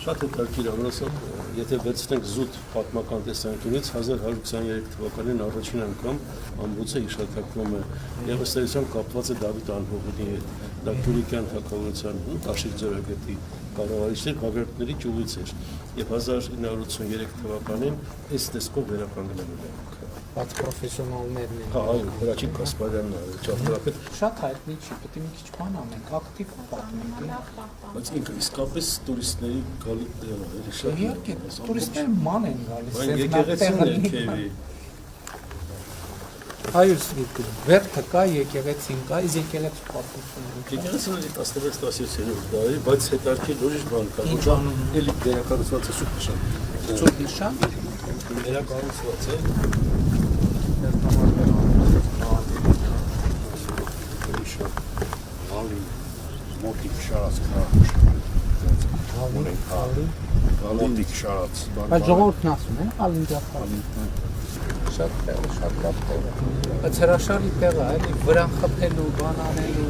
Շատ հետաքրքիր ամրոսով, եթե վերցնենք զուտ պատմական տեսանկյունից 1123 թվականին առաջին անգամ ամբոցը հիշատակվում է եւ ըստ էության կապված է Դավիթ Անհողունի հետ, դա Թուրքիան թագավորության Աշիղ ձորագետի կառավարիչների Բագրատների ճյուղից էր եւ 1983 թվականին այս տեսքով վերականգնվել է։ Բայց պրոֆեսիոնալներն են։ Հա, այո, Հրաչիկ Կասպարյանն է, ճարտարապետ։ Շատ հայտնի չի, պետք է մի քիչ բան անենք, ակտիվ պատմենք։ Բայց ինքը իսկապես տուրիստների գալի տեղ է, էլի շատ։ Իհարկե, տուրիստները ման են գալիս, Այն եկեղեցին է քեվի։ Այո, վերթը կա, եկեղեցին կա, իսկ եկեղեցու պատմությունը։ Եկեղեցին էլի 16-17-րդ դարի, բայց հետարքի ուրիշ բան կա, որ էլի վերակառուցված է Սուրբ Նշան։ Սուրբ Նշան վերակառուցված է։ Մոտիկ շարած մոտիկ շարած Բայց ժողովուրդն ասում է, ալինջախալի։ Շատ տեղ, շատ լավ տեղ։ Բայց հրաշալի տեղ է, էլի վրան խփելու, բան անելու։